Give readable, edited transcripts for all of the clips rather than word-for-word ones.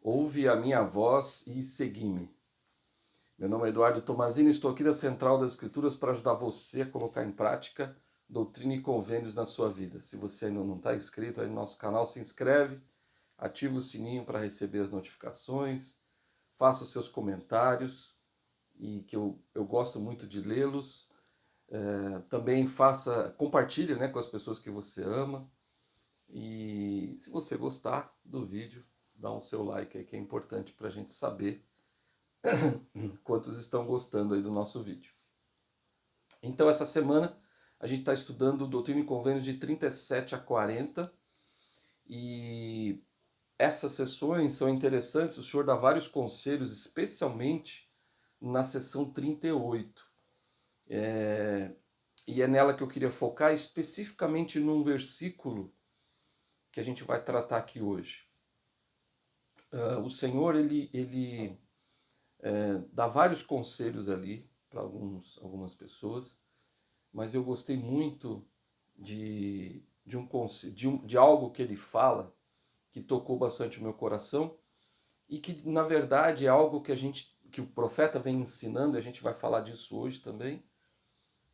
Ouve a minha voz e segui-me. Meu nome é Eduardo Tomazini, estou aqui da Central das Escrituras para ajudar você a colocar em prática doutrina e convênios na sua vida. Se você ainda não está inscrito aí no nosso canal, se inscreve, ativa o sininho para receber as notificações, faça os seus comentários, e que eu gosto muito de lê-los. Também compartilhe, né, com as pessoas que você ama. E se você gostar do vídeo, dá um seu like aí, que é importante para a gente saber quantos estão gostando aí do nosso vídeo. Então, essa semana a gente está estudando Doutrina e Convênios de 37 a 40, e essas sessões são interessantes. O senhor dá vários conselhos, especialmente na sessão 38. E é nela que eu queria focar, especificamente num versículo que a gente vai tratar aqui hoje. O Senhor, ele dá vários conselhos ali para algumas pessoas, mas eu gostei muito de algo que ele fala, que tocou bastante o meu coração, e que, na verdade, é algo que o profeta vem ensinando, e a gente vai falar disso hoje também,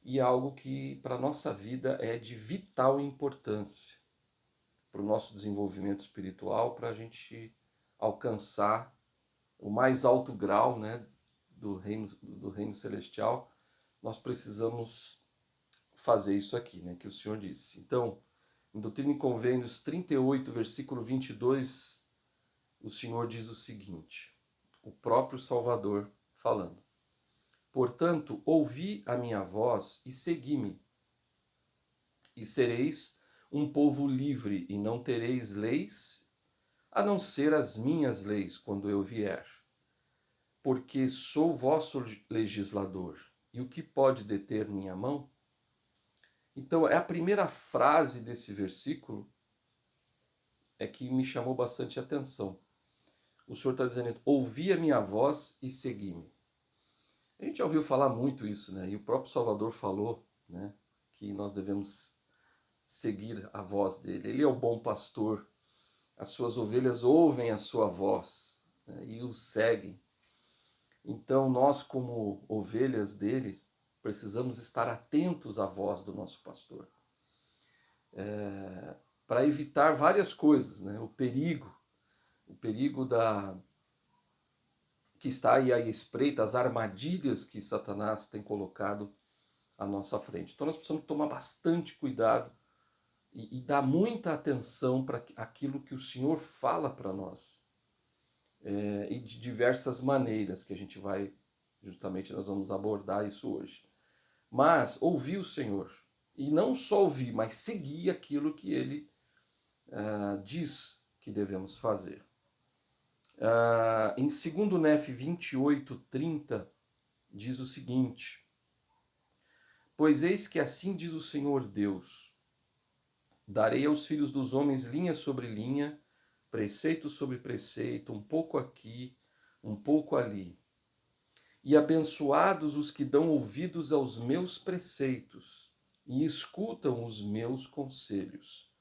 e é algo que, para a nossa vida, é de vital importância para o nosso desenvolvimento espiritual, para a gente alcançar o mais alto grau, né, do reino celestial. Nós precisamos fazer isso aqui, né, que o Senhor disse. Então, em Doutrina e Convênios 38, versículo 22, o Senhor diz o seguinte, o próprio Salvador falando: Portanto, ouvi a minha voz e segui-me, e sereis um povo livre, e não tereis leis, a não ser as minhas leis, quando eu vier. Porque sou vosso legislador, e o que pode deter minha mão? Então, é a primeira frase desse versículo é que me chamou bastante atenção. O Senhor está dizendo: ouvi a minha voz e segui-me. A gente já ouviu falar muito isso, né? E o próprio Salvador falou, né, que nós devemos seguir a voz dele. Ele é o bom pastor. As suas ovelhas ouvem a sua voz, né, e o seguem. Então, nós, como ovelhas dele, precisamos estar atentos à voz do nosso pastor. Para evitar várias coisas, né? O perigo que está aí à espreita, as armadilhas que Satanás tem colocado à nossa frente. Então nós precisamos tomar bastante cuidado e dar muita atenção para aquilo que o Senhor fala para nós. E de diversas maneiras que a gente vai, justamente nós vamos abordar isso hoje. Mas ouvir o Senhor, e não só ouvir, mas seguir aquilo que ele diz que devemos fazer. Em 2 Nef 28:30, diz o seguinte: Pois eis que assim diz o Senhor Deus: darei aos filhos dos homens linha sobre linha, preceito sobre preceito, um pouco aqui, um pouco ali. E abençoados os que dão ouvidos aos meus preceitos e escutam os meus conselhos,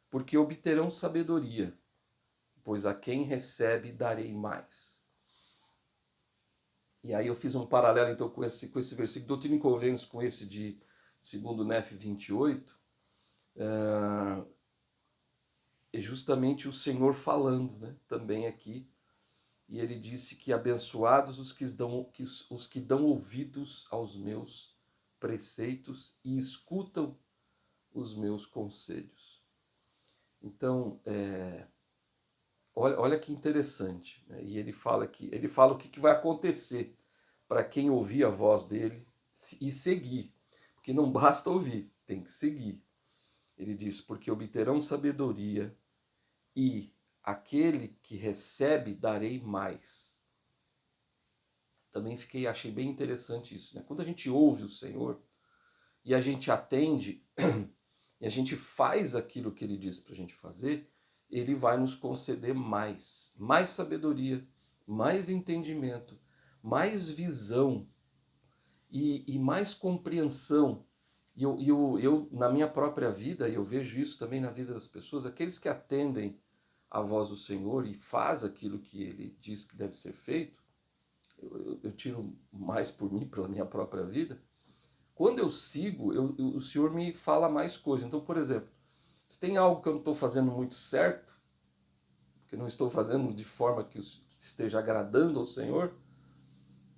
porque obterão sabedoria, pois a quem recebe darei mais. E aí eu fiz um paralelo então com esse versículo, Doutrina e Convênios, com esse de 2 Nef 28, é justamente o Senhor falando, né, também aqui, e ele disse que abençoados os que dão ouvidos aos meus preceitos e escutam os meus conselhos. Então, olha que interessante, né? E ele fala o que vai acontecer para quem ouvir a voz dele e seguir, porque não basta ouvir, tem que seguir. Ele diz: porque obterão sabedoria, e aquele que recebe darei mais. Também achei bem interessante isso, né? Quando a gente ouve o Senhor e a gente atende e a gente faz aquilo que ele diz para a gente fazer, ele vai nos conceder mais sabedoria, mais entendimento, mais visão e mais compreensão. E eu, na minha própria vida, e eu vejo isso também na vida das pessoas, aqueles que atendem a voz do Senhor e faz aquilo que ele diz que deve ser feito, eu tiro mais por mim, pela minha própria vida, quando eu sigo, o Senhor me fala mais coisas. Então, por exemplo, se tem algo que eu não estou fazendo muito certo, que eu não estou fazendo de forma que esteja agradando ao Senhor,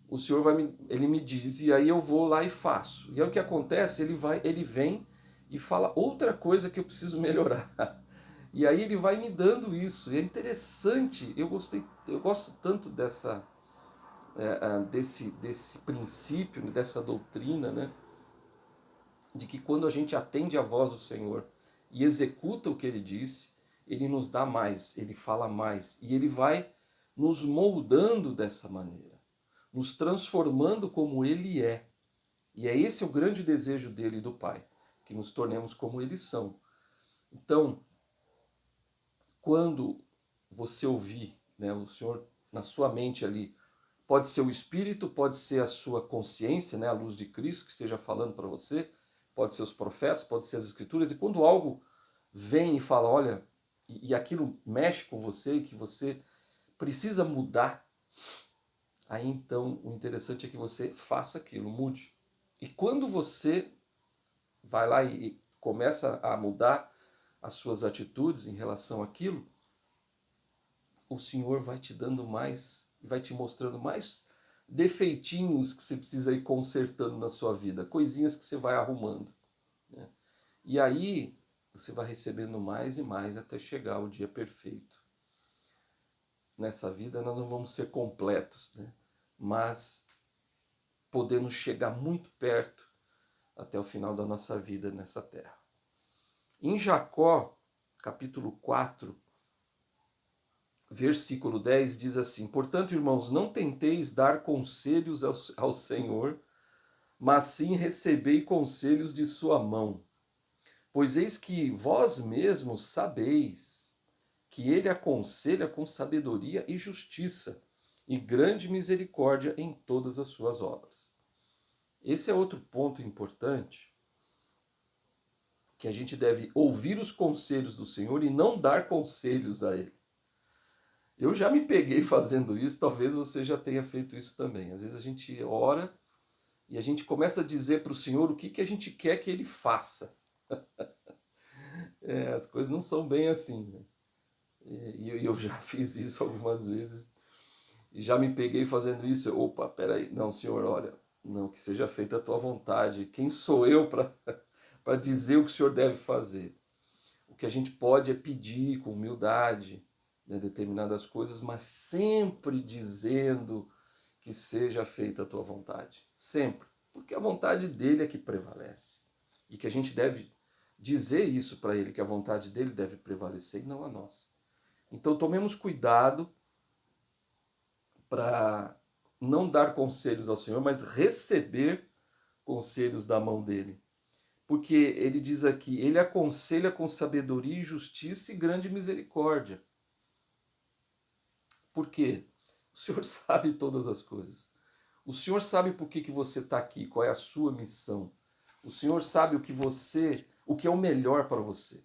o Senhor ele me diz, e aí eu vou lá e faço. E aí o que acontece? Ele vem e fala outra coisa que eu preciso melhorar. E aí ele vai me dando isso. E é interessante, eu gosto tanto desse princípio, dessa doutrina, né? De que quando a gente atende à voz do Senhor e executa o que ele disse, ele nos dá mais, ele fala mais, e ele vai nos moldando dessa maneira, nos transformando como ele é. E é esse o grande desejo dele e do Pai, que nos tornemos como eles são. Então, quando você ouvir, né, o Senhor na sua mente ali, pode ser o Espírito, pode ser a sua consciência, né, a luz de Cristo que esteja falando para você, pode ser os profetas, pode ser as Escrituras, e quando algo vem e fala, olha, e aquilo mexe com você e que você precisa mudar, aí então o interessante é que você faça aquilo, mude. E quando você vai lá e começa a mudar as suas atitudes em relação àquilo, o Senhor vai te dando mais, vai te mostrando mais defeitinhos que você precisa ir consertando na sua vida, coisinhas que você vai arrumando, né? E aí você vai recebendo mais e mais até chegar ao dia perfeito. Nessa vida nós não vamos ser completos, né? Mas podemos chegar muito perto até o final da nossa vida nessa terra. Em Jacó, capítulo 4, versículo 10 diz assim: portanto, irmãos, não tenteis dar conselhos ao Senhor, mas sim recebei conselhos de sua mão. Pois eis que vós mesmos sabeis que ele aconselha com sabedoria e justiça, e grande misericórdia em todas as suas obras. Esse é outro ponto importante, que a gente deve ouvir os conselhos do Senhor e não dar conselhos a ele. Eu já me peguei fazendo isso, talvez você já tenha feito isso também. Às vezes a gente ora e a gente começa a dizer para o Senhor o que a gente quer que ele faça. As coisas não são bem assim, né? E eu já fiz isso algumas vezes e já me peguei fazendo isso. Opa, peraí, não, Senhor, olha, não, que seja feita a tua vontade. Quem sou eu para dizer o que o Senhor deve fazer? O que a gente pode é pedir com humildade, né, determinadas coisas, mas sempre dizendo que seja feita a tua vontade. Sempre. Porque a vontade dele é que prevalece. E que a gente deve dizer isso para ele, que a vontade dele deve prevalecer e não a nossa. Então tomemos cuidado para não dar conselhos ao Senhor, mas receber conselhos da mão dele. Porque ele diz aqui, ele aconselha com sabedoria e justiça e grande misericórdia. Por quê? O Senhor sabe todas as coisas. O Senhor sabe por que você está aqui, qual é a sua missão. O Senhor sabe o que é o melhor para você,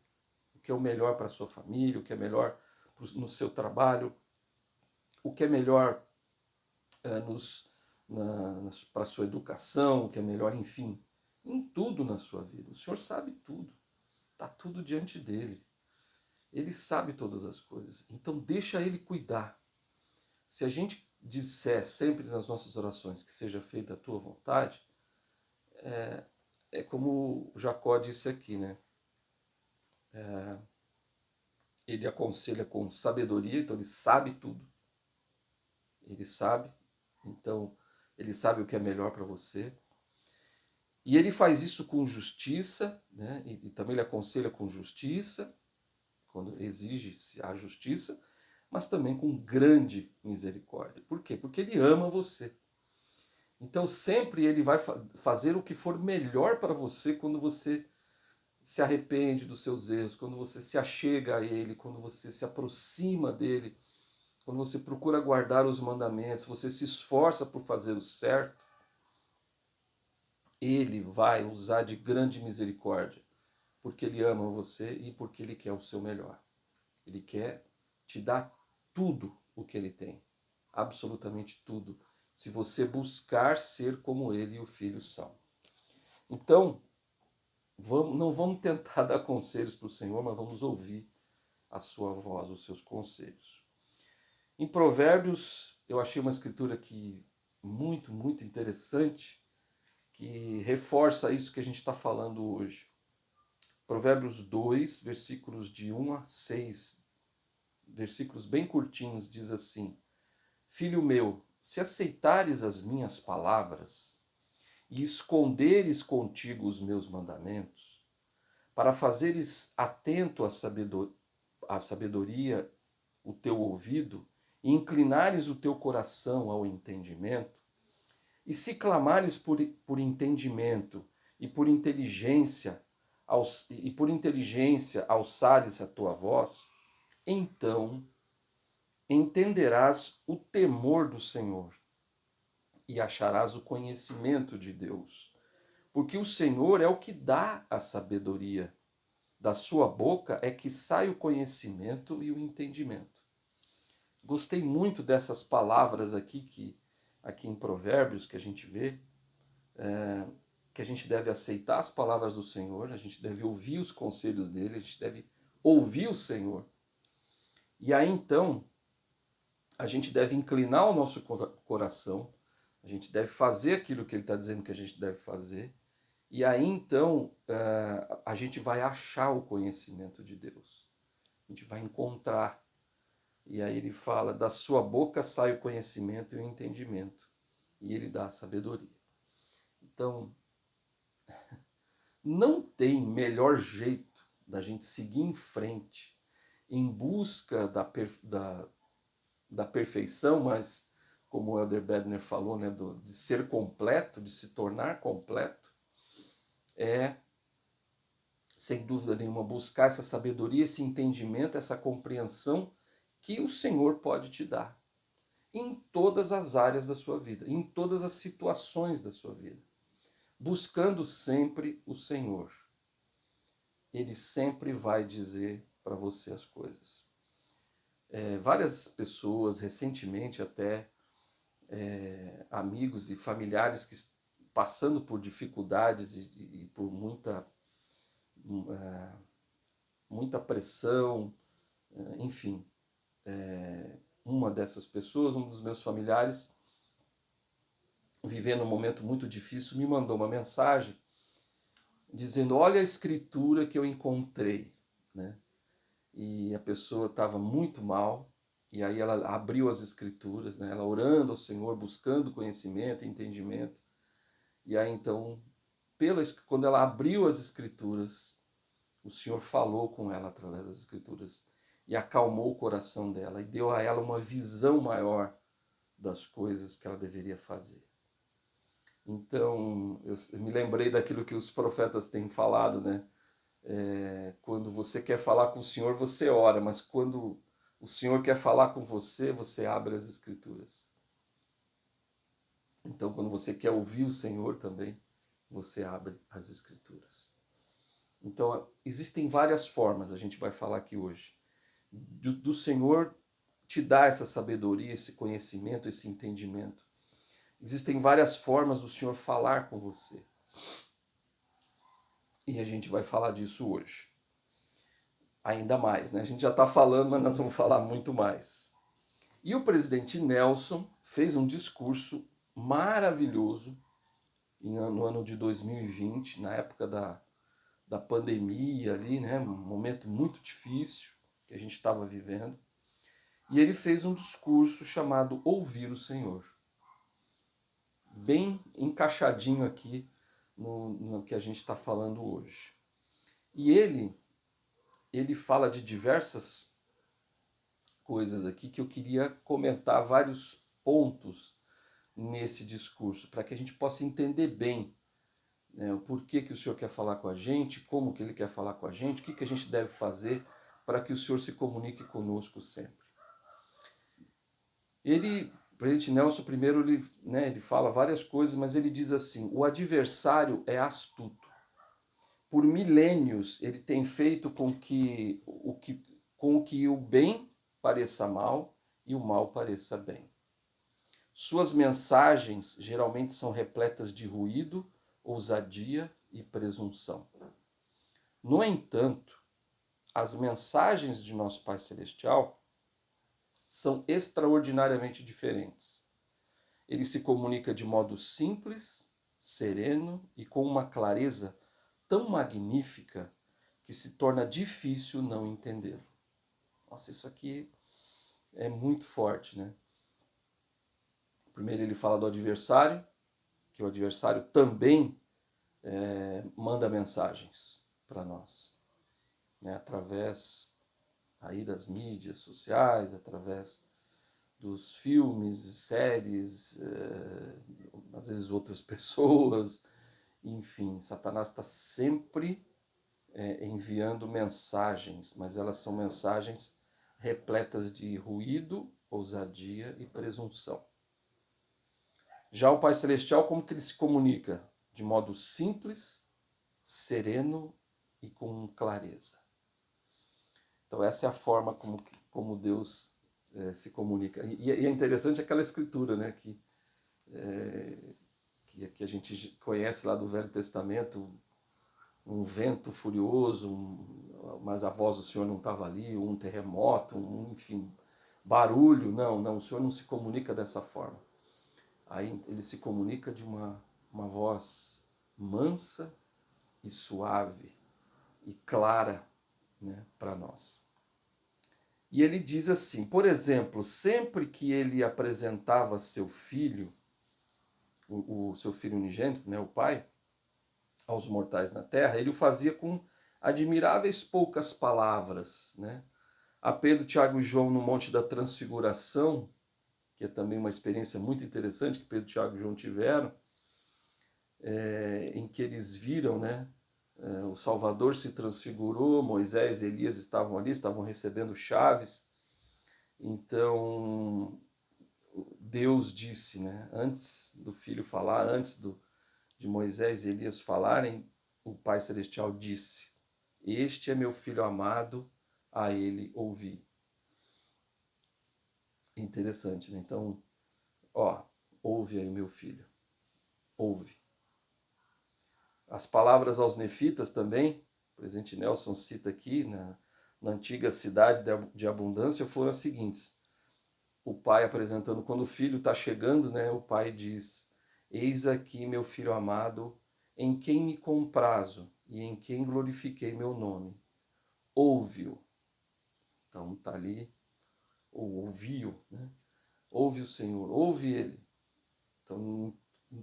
o que é o melhor para a sua família, o que é melhor no seu trabalho, o que é melhor para a sua educação, o que é melhor, enfim, em tudo na sua vida. O Senhor sabe tudo, está tudo diante dele. Ele sabe todas as coisas, então deixa ele cuidar. Se a gente disser sempre nas nossas orações que seja feita a tua vontade, é como Jacó disse aqui, né? Ele aconselha com sabedoria, então ele sabe tudo. Ele sabe, então ele sabe o que é melhor para você. E ele faz isso com justiça, né? E também ele aconselha com justiça, quando exige a justiça, mas também com grande misericórdia. Por quê? Porque ele ama você. Então sempre ele vai fazer o que for melhor para você quando você se arrepende dos seus erros, quando você se achega a ele, quando você se aproxima dele, quando você procura guardar os mandamentos, você se esforça por fazer o certo, ele vai usar de grande misericórdia, porque ele ama você e porque ele quer o seu melhor. Ele quer te dá tudo o que ele tem, absolutamente tudo, se você buscar ser como ele e o Filho são. Então, não vamos tentar dar conselhos para o Senhor, mas vamos ouvir a sua voz, os seus conselhos. Em Provérbios, eu achei uma escritura aqui muito, muito interessante, que reforça isso que a gente está falando hoje. Provérbios 2, versículos de 1 a 6, versículos bem curtinhos, diz assim: Filho meu, se aceitares as minhas palavras e esconderes contigo os meus mandamentos, para fazeres atento à sabedoria o teu ouvido e inclinares o teu coração ao entendimento, e se clamares por entendimento e por inteligência, alçares a tua voz, então entenderás o temor do Senhor e acharás o conhecimento de Deus. Porque o Senhor é o que dá a sabedoria. Da sua boca é que sai o conhecimento e o entendimento. Gostei muito dessas palavras aqui em Provérbios que a gente vê, que a gente deve aceitar as palavras do Senhor, a gente deve ouvir os conselhos dele, a gente deve ouvir o Senhor. E aí então, a gente deve inclinar o nosso coração, a gente deve fazer aquilo que ele está dizendo que a gente deve fazer, e aí então a gente vai achar o conhecimento de Deus, a gente vai encontrar. E aí ele fala, da sua boca sai o conhecimento e o entendimento, e ele dá a sabedoria. Então, não tem melhor jeito da gente seguir em frente, em busca da perfeição, mas, como o Elder Bedner falou, né, de ser completo, de se tornar completo, é, sem dúvida nenhuma, buscar essa sabedoria, esse entendimento, essa compreensão que o Senhor pode te dar em todas as áreas da sua vida, em todas as situações da sua vida. Buscando sempre o Senhor. Ele sempre vai dizer para você as coisas. Várias pessoas, recentemente até, amigos e familiares que passando por dificuldades e por muita pressão, enfim. Uma dessas pessoas, um dos meus familiares, vivendo um momento muito difícil, me mandou uma mensagem dizendo, olha a escritura que eu encontrei, né? E a pessoa estava muito mal, e aí ela abriu as escrituras, né? Ela orando ao Senhor, buscando conhecimento, entendimento, e aí então, quando ela abriu as escrituras, o Senhor falou com ela através das escrituras, e acalmou o coração dela, e deu a ela uma visão maior das coisas que ela deveria fazer. Então, eu me lembrei daquilo que os profetas têm falado, né? Quando você quer falar com o Senhor, você ora, mas quando o Senhor quer falar com você, você abre as Escrituras. Então, quando você quer ouvir o Senhor também, você abre as Escrituras. Então, existem várias formas, a gente vai falar aqui hoje, do Senhor te dar essa sabedoria, esse conhecimento, esse entendimento. Existem várias formas do Senhor falar com você. E a gente vai falar disso hoje. Ainda mais, né? A gente já está falando, mas nós vamos falar muito mais. E o presidente Nelson fez um discurso maravilhoso no ano de 2020, na época da pandemia ali, né? Um momento muito difícil que a gente estava vivendo. E ele fez um discurso chamado Ouvir o Senhor. Bem encaixadinho aqui no que a gente está falando hoje. E ele fala de diversas coisas aqui que eu queria comentar vários pontos nesse discurso, para que a gente possa entender bem, né, o porquê que o Senhor quer falar com a gente, como que ele quer falar com a gente, o que a gente deve fazer para que o Senhor se comunique conosco sempre. O presidente Nelson, primeiro, ele fala várias coisas, mas ele diz assim, o adversário é astuto. Por milênios, ele tem feito com que o bem pareça mal e o mal pareça bem. Suas mensagens geralmente são repletas de ruído, ousadia e presunção. No entanto, as mensagens de nosso Pai Celestial são extraordinariamente diferentes. Ele se comunica de modo simples, sereno e com uma clareza tão magnífica que se torna difícil não entendê-lo. Nossa, isso aqui é muito forte, né? Primeiro ele fala do adversário, que o adversário também manda mensagens para nós, né? Através aí das mídias sociais, através dos filmes, séries, às vezes outras pessoas, enfim, Satanás está sempre enviando mensagens, mas elas são mensagens repletas de ruído, ousadia e presunção. Já o Pai Celestial, como que ele se comunica? De modo simples, sereno e com clareza. Então essa é a forma como Deus se comunica. E é interessante aquela escritura, né, que a gente conhece lá do Velho Testamento, um vento furioso, mas a voz do Senhor não estava ali, um terremoto, enfim, barulho. Não, o Senhor não se comunica dessa forma. Aí ele se comunica de uma voz mansa e suave e clara, né, para nós. E ele diz assim, por exemplo, sempre que ele apresentava seu filho, o seu filho unigênito, né, o Pai, aos mortais na terra, ele o fazia com admiráveis poucas palavras, né? A Pedro, Tiago e João no Monte da Transfiguração, que é também uma experiência muito interessante que Pedro, Tiago e João tiveram, em que eles viram, né, o Salvador se transfigurou, Moisés e Elias estavam ali, estavam recebendo chaves. Então, Deus disse, né, antes do Filho falar, antes de Moisés e Elias falarem, o Pai Celestial disse, este é meu Filho amado, a ele ouvi. Interessante, né? Então, ouve aí, meu filho, ouve. As palavras aos nefitas também, o presidente Nelson cita aqui, na antiga cidade de abundância, foram as seguintes. O pai apresentando, quando o filho está chegando, né, o pai diz, eis aqui meu filho amado, em quem me comprazo e em quem glorifiquei meu nome. Ouve-o. Então está ali, ou ouviu, né? Ouve o Senhor, ouve ele. Então,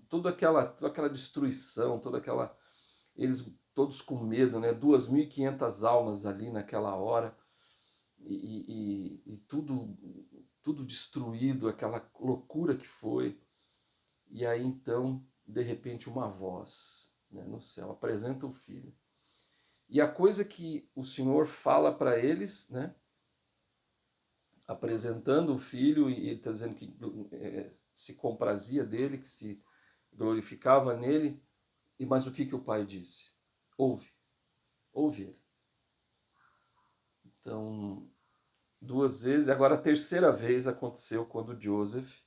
toda aquela destruição, eles todos com medo, né? 2.500 almas ali naquela hora, e tudo destruído, aquela loucura que foi. E aí então, de repente, uma voz, né, no céu apresenta o filho. E a coisa que o Senhor fala para eles, né, apresentando o filho, e ele está dizendo que se comprazia dele, que se glorificava nele. Mas o que o pai disse? Ouve ele. Então, 2 vezes, agora a terceira vez aconteceu quando Joseph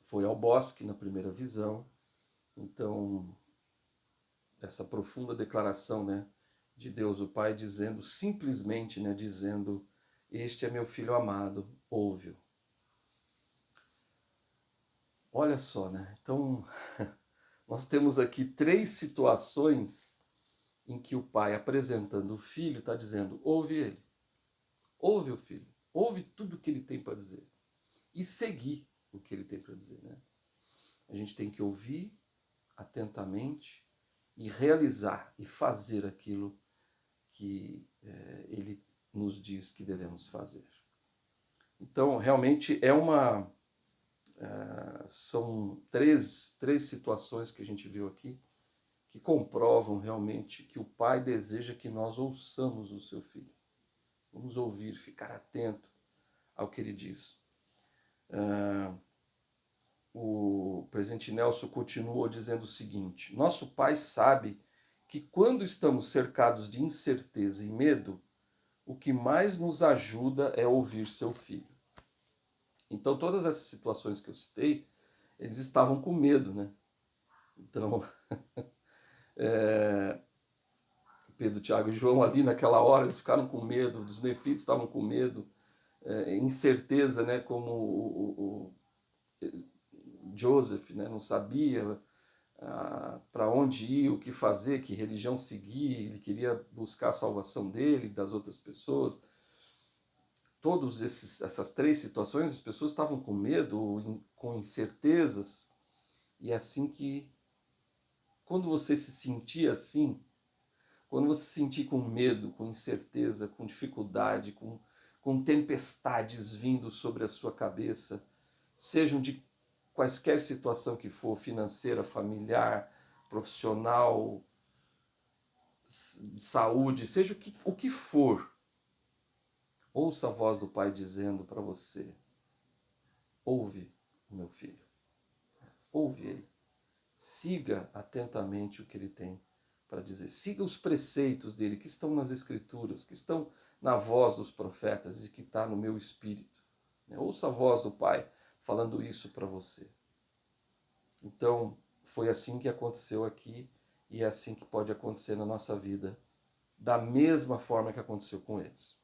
foi ao bosque na primeira visão. Então, essa profunda declaração, né, de Deus o Pai dizendo, simplesmente, né, dizendo, este é meu filho amado, ouve-o. Olha só, né? Então, nós temos aqui 3 situações em que o pai, apresentando o filho, está dizendo, ouve ele, ouve o filho, ouve tudo o que ele tem para dizer e seguir o que ele tem para dizer, né? A gente tem que ouvir atentamente e realizar e fazer aquilo que ele nos diz que devemos fazer. Então, realmente são três situações que a gente viu aqui que comprovam realmente que o Pai deseja que nós ouçamos o seu Filho. Vamos ouvir, ficar atento ao que ele diz. O presidente Nelson continuou dizendo o seguinte, nosso Pai sabe que quando estamos cercados de incerteza e medo, o que mais nos ajuda é ouvir seu filho. Então, todas essas situações que eu citei, eles estavam com medo, né? Então, Pedro, Tiago e João ali naquela hora, eles ficaram com medo, os nefitos estavam com medo, incerteza, né? Como Joseph, né? Não sabia para onde ir, o que fazer, que religião seguir, ele queria buscar a salvação dele, das outras pessoas. Todas essas três situações, as pessoas estavam com medo, com incertezas, e é assim que, quando você se sentir assim, quando você se sentir com medo, com incerteza, com dificuldade, com tempestades vindo sobre a sua cabeça, sejam de quaisquer situação que for, financeira, familiar, profissional, saúde, seja o que for, ouça a voz do Pai dizendo para você: ouve o meu filho, ouve ele, siga atentamente o que ele tem para dizer, siga os preceitos dele que estão nas Escrituras, que estão na voz dos profetas e que está no meu espírito. Ouça a voz do Pai falando isso para você. Então, foi assim que aconteceu aqui e é assim que pode acontecer na nossa vida, da mesma forma que aconteceu com eles.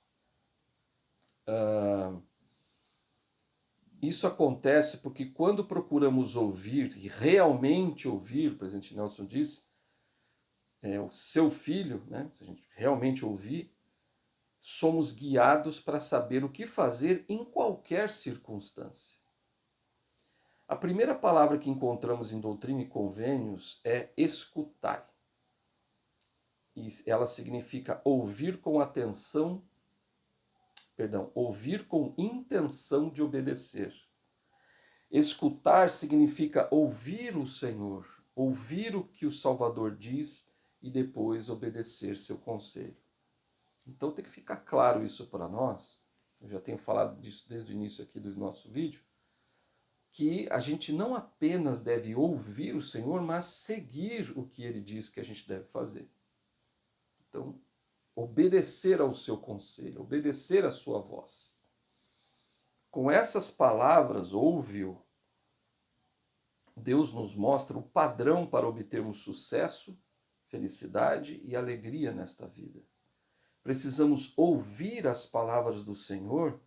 Isso acontece porque quando procuramos ouvir, e realmente ouvir, o presidente Nelson disse, o seu filho, né, se a gente realmente ouvir, somos guiados para saber o que fazer em qualquer circunstância. A primeira palavra que encontramos em Doutrina e Convênios é escutai. E ela significa ouvir com atenção, ouvir com intenção de obedecer. Escutar significa ouvir o Senhor, ouvir o que o Salvador diz e depois obedecer seu conselho. Então tem que ficar claro isso para nós, eu já tenho falado disso desde o início aqui do nosso vídeo, que a gente não apenas deve ouvir o Senhor, mas seguir o que ele diz que a gente deve fazer. Então, obedecer ao seu conselho, obedecer à sua voz. Com essas palavras, ouve-o, Deus nos mostra o padrão para obtermos sucesso, felicidade e alegria nesta vida. Precisamos ouvir as palavras do Senhor,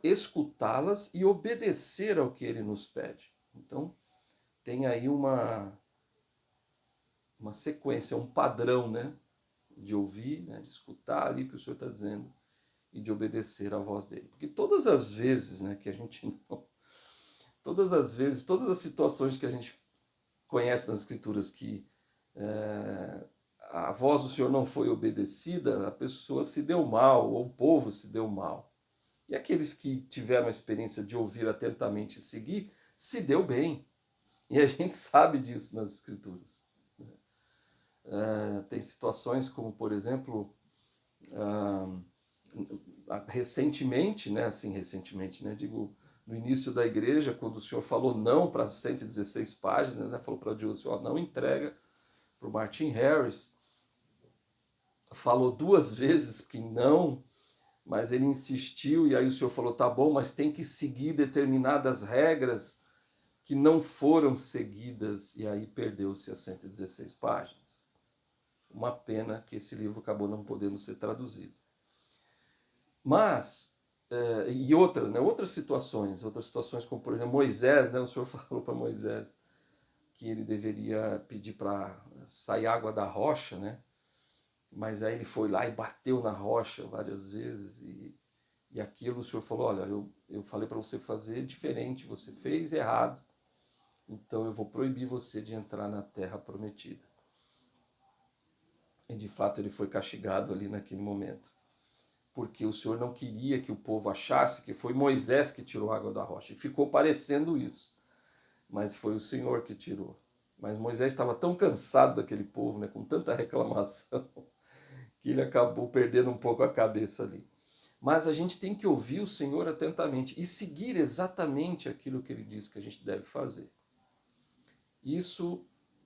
escutá-las e obedecer ao que ele nos pede. Então, tem aí uma sequência, um padrão, né? De ouvir, né? De escutar ali o que o Senhor está dizendo e de obedecer à voz dele. Porque todas as vezes, né, que a gente não... Todas as situações que a gente conhece nas Escrituras que a voz do Senhor não foi obedecida, a pessoa se deu mal, ou o povo se deu mal. E aqueles que tiveram a experiência de ouvir atentamente e seguir, se deu bem. E a gente sabe disso nas Escrituras. Tem situações como, por exemplo, recentemente, né, digo, no início da igreja, quando o Senhor falou não para as 116 páginas, né, falou para Deus, não entrega para o Martin Harris, falou 2 vezes que não, mas ele insistiu, e aí o Senhor falou, tá bom, mas tem que seguir determinadas regras que não foram seguidas, e aí perdeu-se as 116 páginas. Uma pena que esse livro acabou não podendo ser traduzido. Mas, e outras situações como, por exemplo, Moisés, né, o Senhor falou para Moisés que ele deveria pedir para sair água da rocha, né? Mas aí ele foi lá e bateu na rocha várias vezes, e aquilo o Senhor falou, olha, eu falei para você fazer diferente, você fez errado, então eu vou proibir você de entrar na terra prometida. E de fato ele foi castigado ali naquele momento, porque o Senhor não queria que o povo achasse que foi Moisés que tirou a água da rocha, e ficou parecendo isso, mas foi o Senhor que tirou. Mas Moisés estava tão cansado daquele povo, né, com tanta reclamação, que ele acabou perdendo um pouco a cabeça ali. Mas a gente tem que ouvir o Senhor atentamente e seguir exatamente aquilo que ele diz que a gente deve fazer. Isso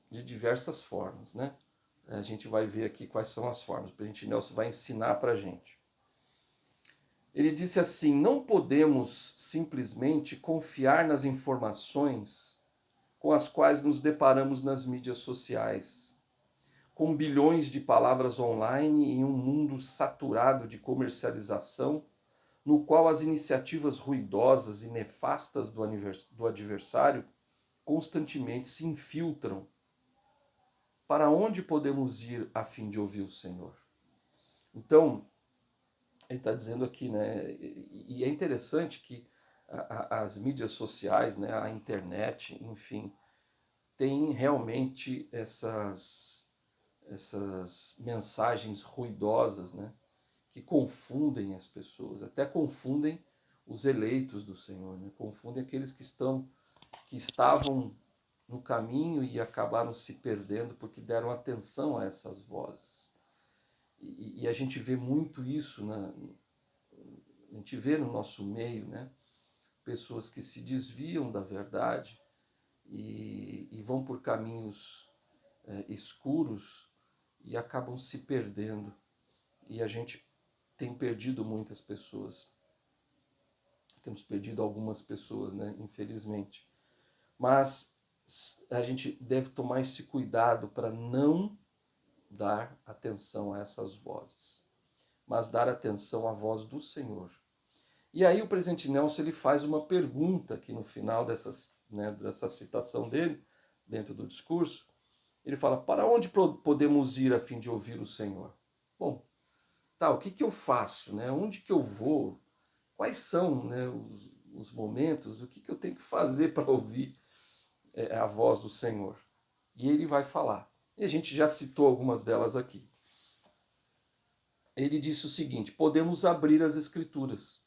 de diversas formas, né? A gente vai ver aqui quais são as formas. O presidente Nelson vai ensinar para a gente. Ele disse assim: não podemos simplesmente confiar nas informações com as quais nos deparamos nas mídias sociais, com bilhões de palavras online em um mundo saturado de comercialização, no qual as iniciativas ruidosas e nefastas do adversário constantemente se infiltram. Para onde podemos ir a fim de ouvir o Senhor? Então, ele está dizendo aqui, né? E é interessante que as mídias sociais, né, a internet, enfim, tem realmente essas mensagens ruidosas, né, que confundem as pessoas, até confundem os eleitos do Senhor, né, confundem aqueles que estavam no caminho e acabaram se perdendo porque deram atenção a essas vozes. E a gente vê muito isso, a gente vê no nosso meio, né, pessoas que se desviam da verdade e vão por caminhos escuros e acabam se perdendo. E a gente tem perdido muitas pessoas. Temos perdido algumas pessoas, né, infelizmente. Mas a gente deve tomar esse cuidado para não dar atenção a essas vozes, mas dar atenção à voz do Senhor. E aí o presidente Nelson ele faz uma pergunta aqui no final dessa citação dele, dentro do discurso. Ele fala: para onde podemos ir a fim de ouvir o Senhor? Bom, tá, o que eu faço? Né? Onde que eu vou? Quais são, né, os momentos? O que eu tenho que fazer para ouvir a voz do Senhor? E ele vai falar. E a gente já citou algumas delas aqui. Ele disse o seguinte: podemos abrir as Escrituras.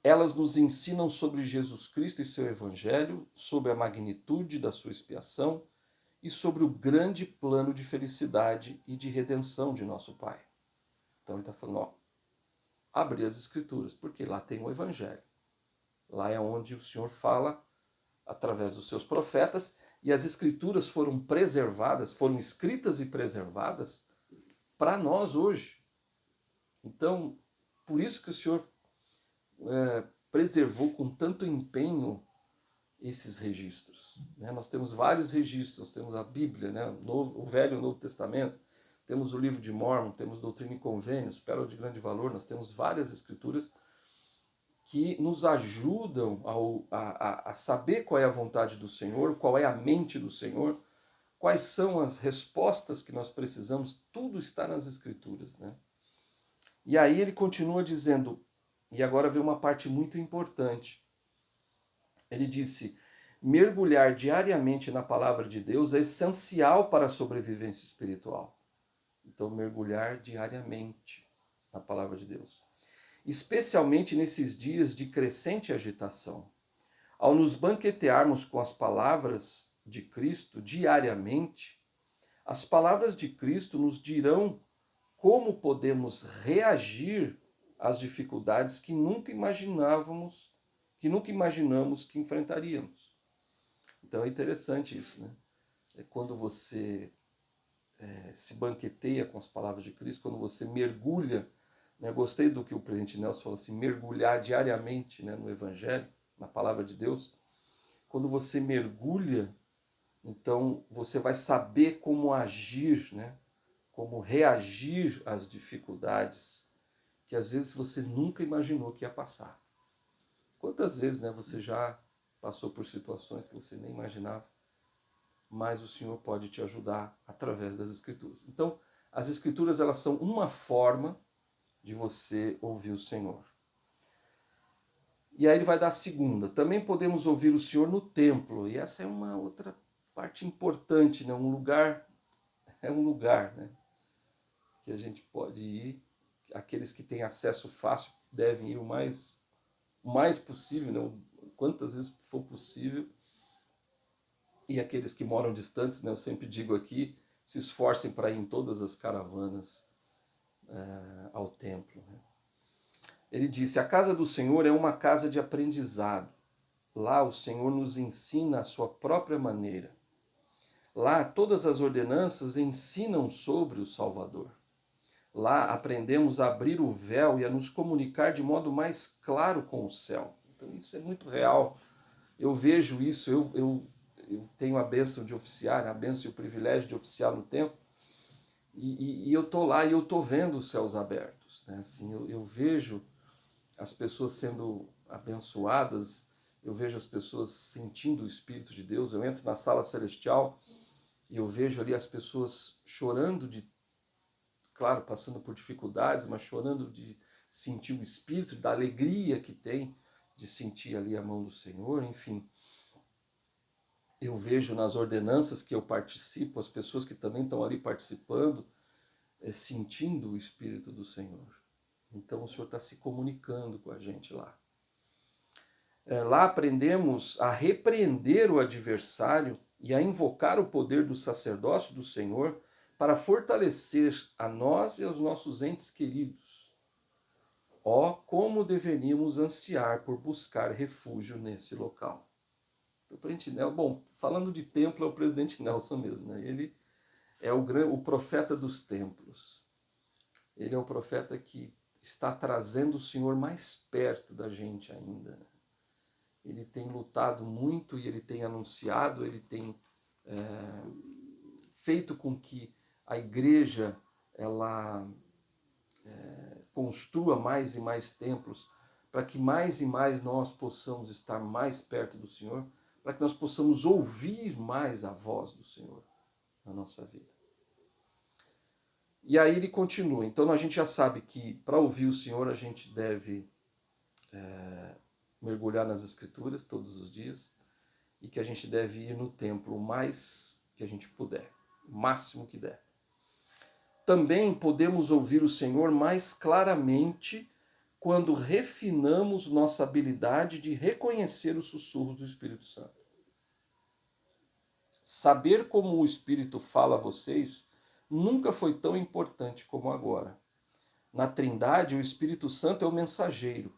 Elas nos ensinam sobre Jesus Cristo e seu Evangelho, sobre a magnitude da sua expiação e sobre o grande plano de felicidade e de redenção de nosso Pai. Então ele está falando, ó, abrir as Escrituras, porque lá tem o Evangelho. Lá é onde o Senhor fala através dos seus profetas, e as Escrituras foram preservadas, foram escritas e preservadas para nós hoje. Então, por isso que o Senhor preservou com tanto empenho esses registros. Né? Nós temos vários registros, nós temos a Bíblia, né? O Velho e o Novo Testamento, temos o Livro de Mórmon, temos Doutrina e Convênios, Pérola de Grande Valor, nós temos várias escrituras que nos ajudam a saber qual é a vontade do Senhor, qual é a mente do Senhor, quais são as respostas que nós precisamos, tudo está nas Escrituras. Né? E aí ele continua dizendo, e agora vem uma parte muito importante. Ele disse: mergulhar diariamente na palavra de Deus é essencial para a sobrevivência espiritual. Então, mergulhar diariamente na palavra de Deus. Especialmente nesses dias de crescente agitação. Ao nos banquetearmos com as palavras de Cristo diariamente, as palavras de Cristo nos dirão como podemos reagir às dificuldades que nunca imaginamos que enfrentaríamos. Então é interessante isso, né? É quando você se banqueteia com as palavras de Cristo, quando você mergulha, né? Gostei do que o presidente Nelson falou assim, mergulhar diariamente, né, no Evangelho, na palavra de Deus. Quando você mergulha, então você vai saber como agir, né? Como reagir às dificuldades que às vezes você nunca imaginou que ia passar. Quantas vezes, né, você já passou por situações que você nem imaginava, mas o Senhor pode te ajudar através das Escrituras. Então, as Escrituras, elas são uma forma de você ouvir o Senhor. E aí ele vai dar a segunda. Também podemos ouvir o Senhor no templo. E essa é uma outra parte importante, né? É um lugar, né, que a gente pode ir. Aqueles que têm acesso fácil devem ir o mais possível, né? Quantas vezes for possível. E aqueles que moram distantes, né, eu sempre digo aqui, se esforcem para ir em todas as caravanas ao templo. Né? Ele disse: a casa do Senhor é uma casa de aprendizado. Lá o Senhor nos ensina a sua própria maneira. Lá, todas as ordenanças ensinam sobre o Salvador. Lá aprendemos a abrir o véu e a nos comunicar de modo mais claro com o céu. Então isso é muito real. Eu vejo isso, eu tenho a bênção de oficiar, a bênção e o privilégio de oficiar no templo, e eu estou lá e eu estou vendo os céus abertos. Né? Assim, eu vejo as pessoas sendo abençoadas, eu vejo as pessoas sentindo o Espírito de Deus, eu entro na sala celestial e eu vejo ali as pessoas chorando claro, passando por dificuldades, mas chorando de sentir o Espírito, da alegria que tem de sentir ali a mão do Senhor, enfim. Eu vejo nas ordenanças que eu participo, as pessoas que também estão ali participando, sentindo o Espírito do Senhor. Então o Senhor está se comunicando com a gente lá. Lá aprendemos a repreender o adversário e a invocar o poder do sacerdócio do Senhor para fortalecer a nós e aos nossos entes queridos. Ó, como deveríamos ansiar por buscar refúgio nesse local. Então, para a gente, né, bom, falando de templo, é o presidente Nelson mesmo, né? Ele é o profeta dos templos. Ele é o profeta que está trazendo o Senhor mais perto da gente ainda. Né? Ele tem lutado muito e ele tem anunciado, ele tem feito com que a igreja ela construa mais e mais templos, para que mais e mais nós possamos estar mais perto do Senhor, para que nós possamos ouvir mais a voz do Senhor na nossa vida. E aí ele continua. Então a gente já sabe que para ouvir o Senhor a gente deve mergulhar nas Escrituras todos os dias e que a gente deve ir no templo o mais que a gente puder, o máximo que der. Também podemos ouvir o Senhor mais claramente quando refinamos nossa habilidade de reconhecer os sussurros do Espírito Santo. Saber como o Espírito fala a vocês nunca foi tão importante como agora. Na Trindade, o Espírito Santo é o mensageiro.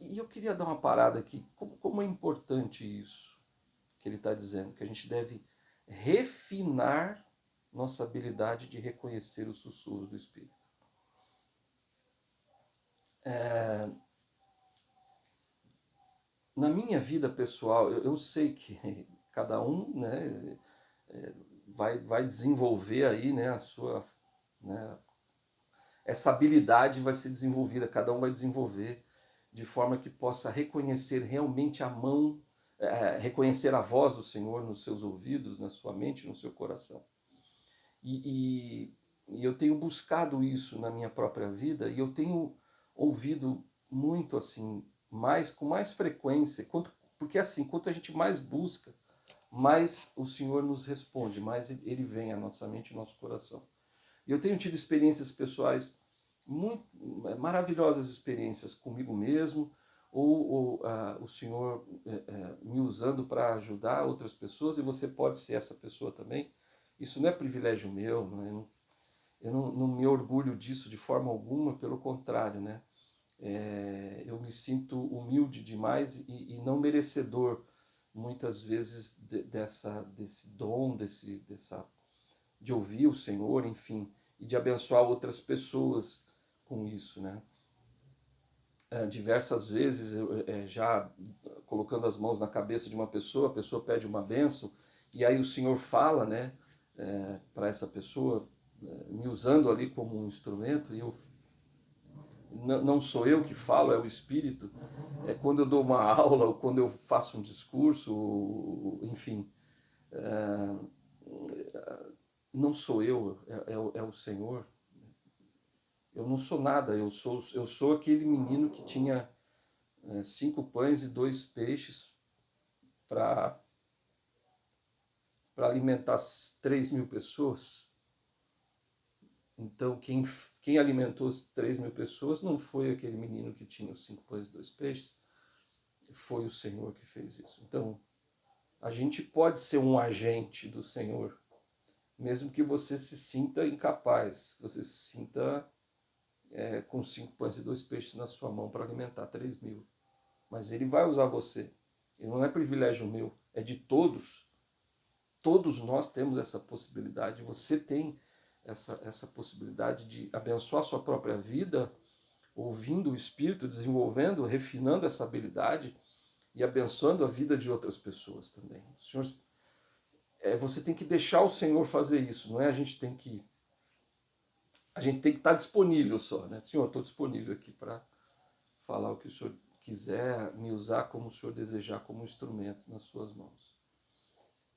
E eu queria dar uma parada aqui. Como é importante isso que ele está dizendo? Que a gente deve refinar nossa habilidade de reconhecer os sussurros do Espírito. Na minha vida pessoal, eu sei que cada um, né, vai desenvolver aí, né, a sua, né, essa habilidade vai ser desenvolvida, cada um vai desenvolver de forma que possa reconhecer realmente a mão, reconhecer a voz do Senhor nos seus ouvidos, na sua mente, no seu coração. E eu tenho buscado isso na minha própria vida e eu tenho ouvido muito assim, com mais frequência, porque assim, quanto a gente mais busca, mais o Senhor nos responde, mais ele vem à nossa mente e ao nosso coração. E eu tenho tido experiências pessoais muito maravilhosas, experiências comigo mesmo, ou o Senhor me usando para ajudar outras pessoas, e você pode ser essa pessoa também. Isso não é privilégio meu, eu não me orgulho disso de forma alguma, pelo contrário, né? Eu me sinto humilde demais e não merecedor, muitas vezes, desse dom, de ouvir o Senhor, enfim, e de abençoar outras pessoas com isso, né? Diversas vezes, já colocando as mãos na cabeça de uma pessoa, a pessoa pede uma bênção, e aí o Senhor fala, né, para essa pessoa, me usando ali como um instrumento, e não sou eu que falo, é o Espírito. Quando eu dou uma aula, ou quando eu faço um discurso, enfim, não sou eu, é o Senhor. Eu não sou nada, eu sou aquele menino que tinha 5 pães e 2 peixes para alimentar 3.000 pessoas. Então, quem alimentou as 3.000 pessoas não foi aquele menino que tinha os 5 pães e 2 peixes, foi o Senhor que fez isso. Então, a gente pode ser um agente do Senhor, mesmo que você se sinta incapaz, que você se sinta com 5 pães e 2 peixes na sua mão para alimentar 3.000. Mas ele vai usar você. E não é privilégio meu, é de todos. Todos nós temos essa possibilidade. Você tem essa possibilidade de abençoar a sua própria vida, ouvindo o Espírito, desenvolvendo, refinando essa habilidade e abençoando a vida de outras pessoas também. O Senhor, você tem que deixar o Senhor fazer isso, não é? A gente tem que estar disponível só, né? Senhor, estou disponível aqui para falar o que o Senhor quiser, me usar como o Senhor desejar, como instrumento nas suas mãos.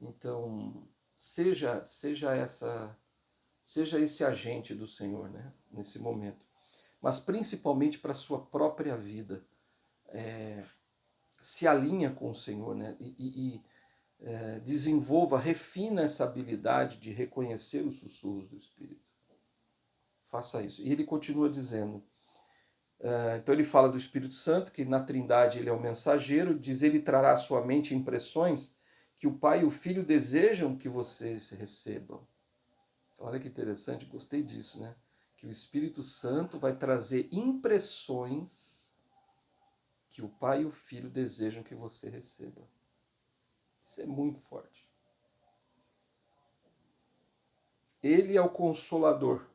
Então, seja esse agente do Senhor, né? Nesse momento. Mas principalmente para a sua própria vida. Se alinha com o Senhor, né? Desenvolva, refina essa habilidade de reconhecer os sussurros do Espírito. Faça isso. E ele continua dizendo, então ele fala do Espírito Santo, que na Trindade ele é o mensageiro, diz ele trará à sua mente impressões que o Pai e o Filho desejam que vocês recebam. Olha que interessante, gostei disso, né? Que o Espírito Santo vai trazer impressões que o Pai e o Filho desejam que você receba. Isso é muito forte. Ele é o Consolador.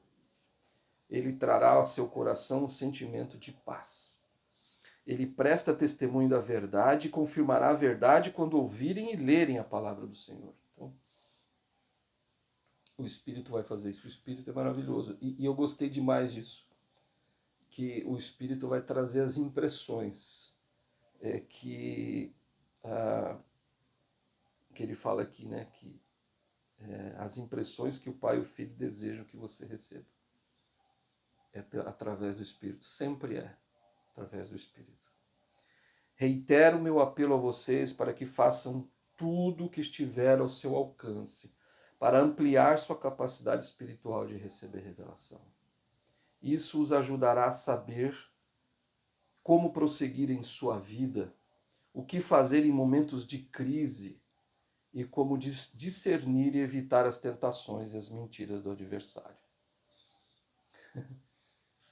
Ele trará ao seu coração um sentimento de paz. Ele presta testemunho da verdade e confirmará a verdade quando ouvirem e lerem a palavra do Senhor. Então, o Espírito vai fazer isso. O Espírito é maravilhoso. E eu gostei demais disso. Que o Espírito vai trazer as impressões que ele fala aqui, né? Que as impressões que o Pai e o Filho desejam que você receba. É através do Espírito. Sempre é através do Espírito. Reitero meu apelo a vocês para que façam tudo o que estiver ao seu alcance para ampliar sua capacidade espiritual de receber revelação. Isso os ajudará a saber como prosseguir em sua vida, o que fazer em momentos de crise e como discernir e evitar as tentações e as mentiras do adversário.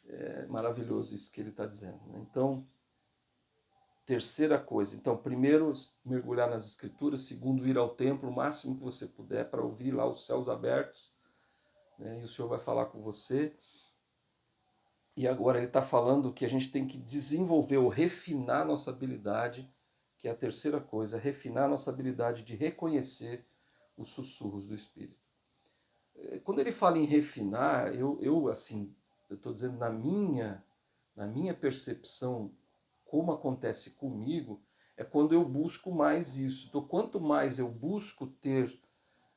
É maravilhoso isso que ele está dizendo, né? Então, terceira coisa. Então, primeiro, mergulhar nas Escrituras. Segundo, ir ao templo o máximo que você puder para ouvir lá os céus abertos, né? E o Senhor vai falar com você. E agora ele está falando que a gente tem que desenvolver ou refinar nossa habilidade, que é a terceira coisa, refinar nossa habilidade de reconhecer os sussurros do Espírito. Quando ele fala em refinar, eu estou dizendo na minha percepção, como acontece comigo, é quando eu busco mais isso. Então, quanto mais eu busco ter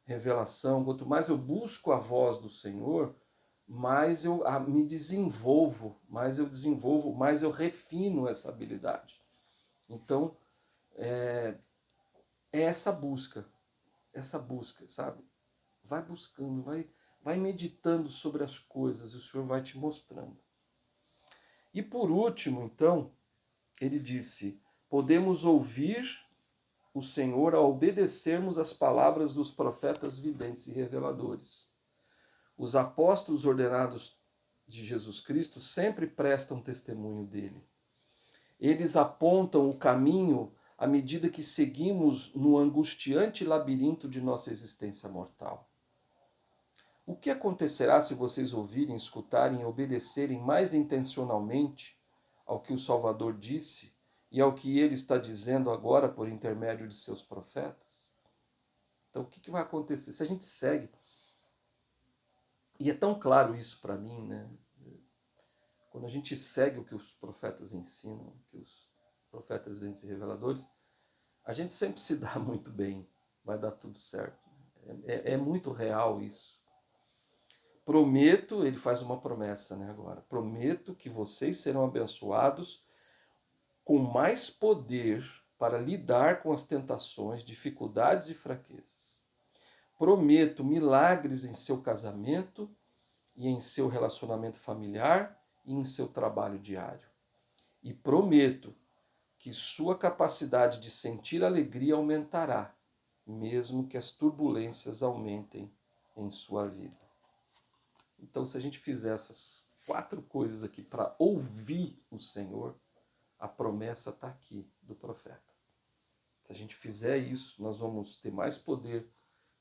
revelação, quanto mais eu busco a voz do Senhor, mais eu me desenvolvo, mais eu refino essa habilidade. Então, é essa busca, sabe? Vai buscando, vai meditando sobre as coisas e o Senhor vai te mostrando. E por último, então, ele disse, podemos ouvir o Senhor ao obedecermos as palavras dos profetas videntes e reveladores. Os apóstolos ordenados de Jesus Cristo sempre prestam testemunho dele. Eles apontam o caminho à medida que seguimos no angustiante labirinto de nossa existência mortal. O que acontecerá se vocês ouvirem, escutarem e obedecerem mais intencionalmente ao que o Salvador disse e ao que ele está dizendo agora por intermédio de seus profetas? Então, o que vai acontecer? Se a gente segue, e é tão claro isso para mim, né? Quando a gente segue o que os profetas ensinam, que os profetas e reveladores, a gente sempre se dá muito bem, vai dar tudo certo. É muito real isso. Prometo, ele faz uma promessa, né, agora. Prometo que vocês serão abençoados com mais poder para lidar com as tentações, dificuldades e fraquezas. Prometo milagres em seu casamento e em seu relacionamento familiar e em seu trabalho diário. E prometo que sua capacidade de sentir alegria aumentará, mesmo que as turbulências aumentem em sua vida. Então, se a gente fizer essas 4 coisas aqui para ouvir o Senhor, a promessa está aqui do profeta. Se a gente fizer isso, nós vamos ter mais poder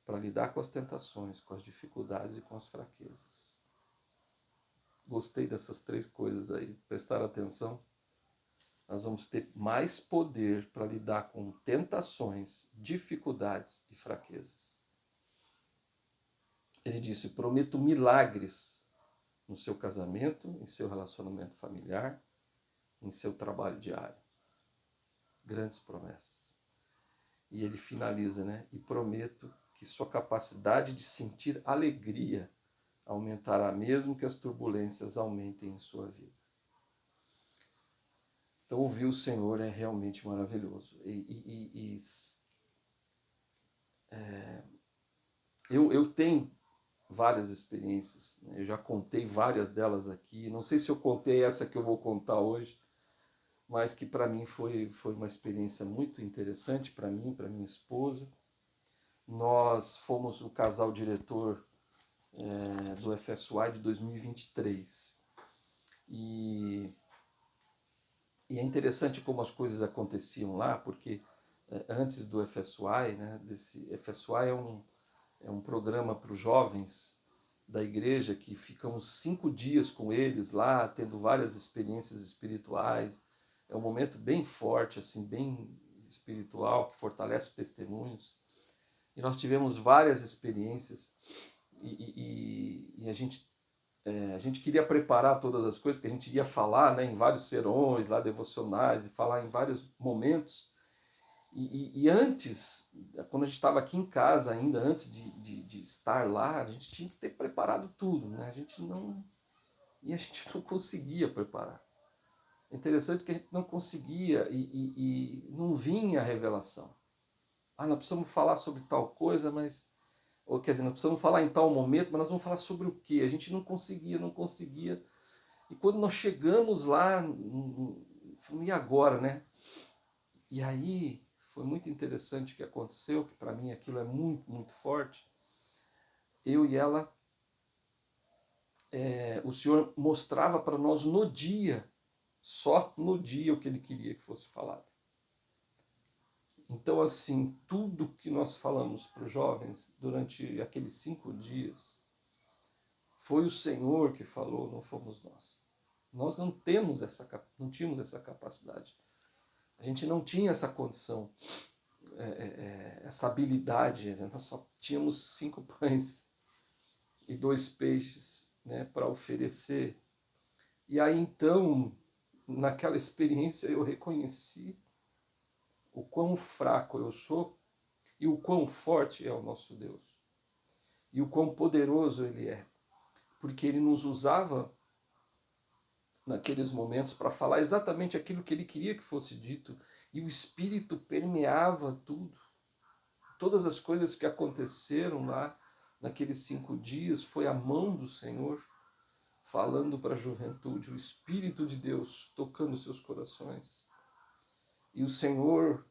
para lidar com as tentações, com as dificuldades e com as fraquezas. Gostei dessas 3 coisas aí, prestar atenção. Nós vamos ter mais poder para lidar com tentações, dificuldades e fraquezas. Ele disse: prometo milagres no seu casamento, em seu relacionamento familiar, em seu trabalho diário. Grandes promessas. E ele finaliza, né? E prometo que sua capacidade de sentir alegria aumentará mesmo que as turbulências aumentem em sua vida. Então, ouvir o Senhor é realmente maravilhoso. Eu tenho várias experiências, né? Eu já contei várias delas aqui. Não sei se eu contei essa que eu vou contar hoje, mas que para mim foi uma experiência muito interessante, para mim, para minha esposa. Nós fomos o casal diretor do FSY de 2023. E é interessante como as coisas aconteciam lá, porque antes do FSY, né, desse FSY é um programa para os jovens da igreja que ficamos 5 dias com eles lá, tendo várias experiências espirituais. É um momento bem forte, assim, bem espiritual, que fortalece testemunhos. E nós tivemos várias experiências e a gente queria preparar todas as coisas, porque a gente ia falar, né, em vários serões, lá devocionais, e falar em vários momentos. E antes, quando a gente estava aqui em casa ainda, antes de estar lá, a gente tinha que ter preparado tudo, né? E a gente não conseguia preparar. É interessante que a gente não conseguia e não vinha a revelação. Ah, nós precisamos falar sobre tal coisa, mas... Ou, quer dizer, nós precisamos falar em tal momento, mas nós vamos falar sobre o quê? A gente não conseguia. E quando nós chegamos lá, e agora, né? E aí foi muito interessante o que aconteceu, que para mim aquilo é muito, muito forte. Eu e ela, o Senhor mostrava para nós no dia, só no dia o que Ele queria que fosse falado. Então, assim, tudo que nós falamos para os jovens durante aqueles 5 dias, foi o Senhor que falou, não fomos nós. Nós não tínhamos essa capacidade. A gente não tinha essa condição, essa habilidade. Né? Nós só tínhamos 5 pães e 2 peixes, né, para oferecer. E aí então, naquela experiência, eu reconheci o quão fraco eu sou e o quão forte é o nosso Deus. E o quão poderoso Ele é. Porque Ele nos usava naqueles momentos para falar exatamente aquilo que Ele queria que fosse dito. E o Espírito permeava tudo. Todas as coisas que aconteceram lá naqueles 5 dias foi a mão do Senhor falando para a juventude, o Espírito de Deus tocando seus corações. E o Senhor,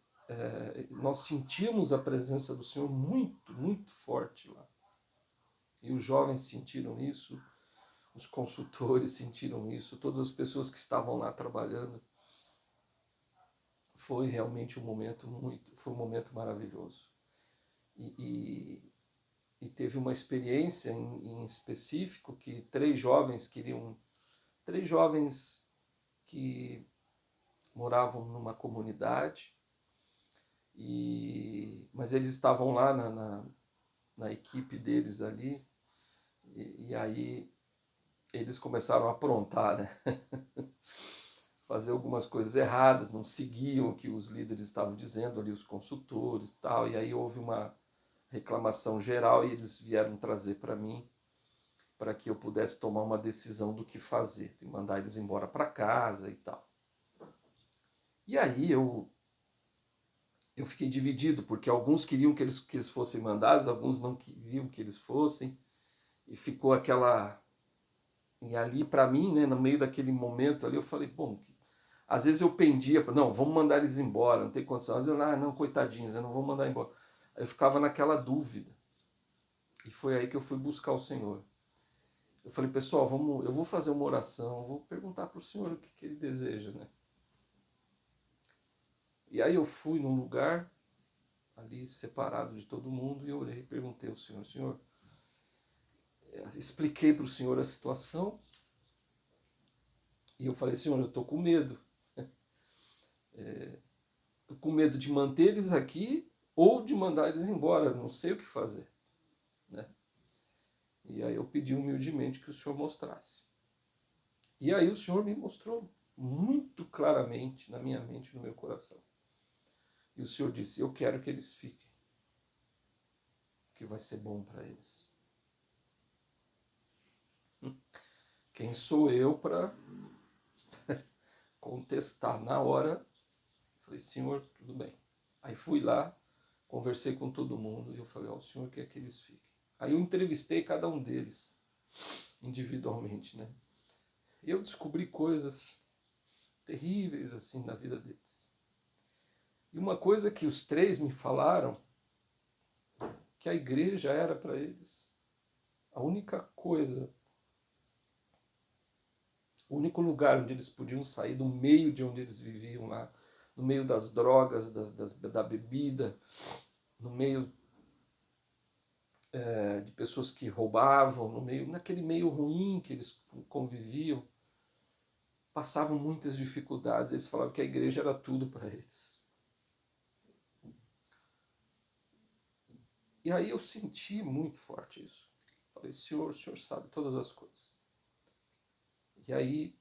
nós sentimos a presença do Senhor muito, muito forte lá. E os jovens sentiram isso, os consultores sentiram isso, todas as pessoas que estavam lá trabalhando. Foi realmente foi um momento maravilhoso. E teve uma experiência em específico que 3 jovens que moravam numa comunidade, mas eles estavam lá na equipe deles ali, e aí eles começaram a aprontar, né? Fazer algumas coisas erradas, não seguiam o que os líderes estavam dizendo ali, os consultores e tal, e aí houve uma reclamação geral e eles vieram trazer para mim para que eu pudesse tomar uma decisão do que fazer, de mandar eles embora para casa e tal. E aí eu fiquei dividido, porque alguns queriam que eles fossem mandados, alguns não queriam que eles fossem, e ficou aquela... E ali para mim, né, no meio daquele momento ali, eu falei, bom, às vezes eu pendia, não, vamos mandar eles embora, não tem condição. Às vezes eu, não, coitadinhos, eu não vou mandar embora. Aí eu ficava naquela dúvida. E foi aí que eu fui buscar o Senhor. Eu falei, pessoal, eu vou fazer uma oração, vou perguntar para o Senhor o que Ele deseja, né? E aí eu fui num lugar, ali separado de todo mundo, e eu orei e perguntei ao Senhor, Senhor, expliquei para o Senhor a situação, e eu falei, Senhor, eu estou com medo. Estou com medo de manter eles aqui ou de mandar eles embora, não sei o que fazer. Né? E aí eu pedi humildemente que o Senhor mostrasse. E aí o Senhor me mostrou muito claramente na minha mente, no meu coração. E o Senhor disse, eu quero que eles fiquem, que vai ser bom para eles. Quem sou eu para contestar? Na hora, falei, Senhor, tudo bem. Aí fui lá, conversei com todo mundo e eu falei, o Senhor quer que eles fiquem. Aí eu entrevistei cada um deles, individualmente, né? E eu descobri coisas terríveis, assim, na vida deles. E uma coisa que os três me falaram, que a igreja era para eles a única coisa, o único lugar onde eles podiam sair do meio de onde eles viviam lá, no meio das drogas, da bebida, no meio de pessoas que roubavam, naquele meio ruim que eles conviviam, passavam muitas dificuldades. Eles falavam que a igreja era tudo para eles. E aí eu senti muito forte isso. Falei, Senhor, o Senhor sabe todas as coisas. E aí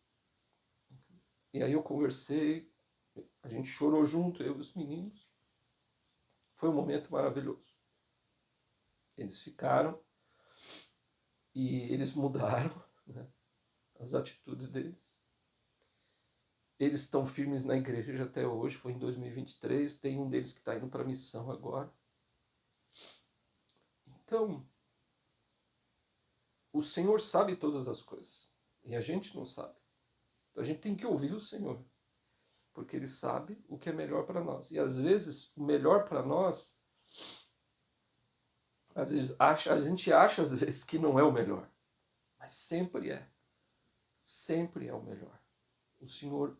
eu conversei, a gente chorou junto, eu e os meninos. Foi um momento maravilhoso. Eles ficaram e eles mudaram, né, as atitudes deles. Eles estão firmes na igreja até hoje, foi em 2023, tem um deles que está indo para a missão agora. Então, o Senhor sabe todas as coisas, e a gente não sabe. Então a gente tem que ouvir o Senhor, porque Ele sabe o que é melhor para nós. E às vezes, o melhor para nós, às vezes a gente acha às vezes que não é o melhor, mas sempre é. Sempre é o melhor. O Senhor,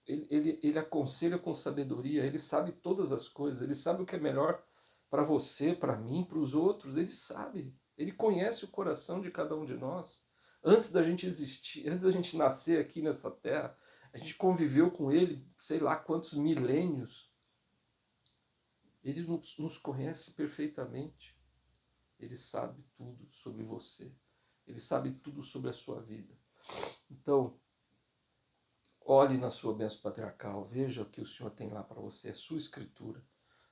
ele aconselha com sabedoria, Ele sabe todas as coisas, Ele sabe o que é melhor para você, para mim, para os outros, Ele sabe. Ele conhece o coração de cada um de nós. Antes da gente existir, antes da gente nascer aqui nessa terra, a gente conviveu com Ele, sei lá quantos milênios. Ele nos conhece perfeitamente. Ele sabe tudo sobre você. Ele sabe tudo sobre a sua vida. Então, olhe na sua bênção patriarcal, veja o que o Senhor tem lá para você, é sua escritura.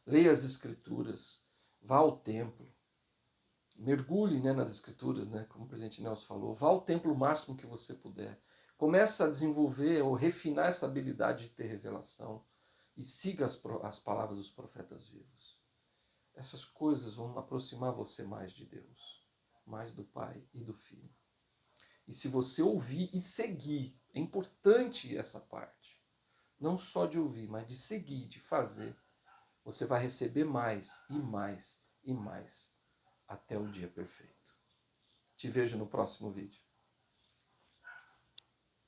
Leia as escrituras, vá ao templo, mergulhe, né, nas escrituras, né, como o presidente Nelson falou, vá ao templo o máximo que você puder. Começa a desenvolver ou refinar essa habilidade de ter revelação e siga as palavras dos profetas vivos. Essas coisas vão aproximar você mais de Deus, mais do Pai e do Filho. E se você ouvir e seguir, é importante essa parte. Não só de ouvir, mas de seguir, de fazer. Você vai receber mais e mais e mais até o dia perfeito. Te vejo no próximo vídeo.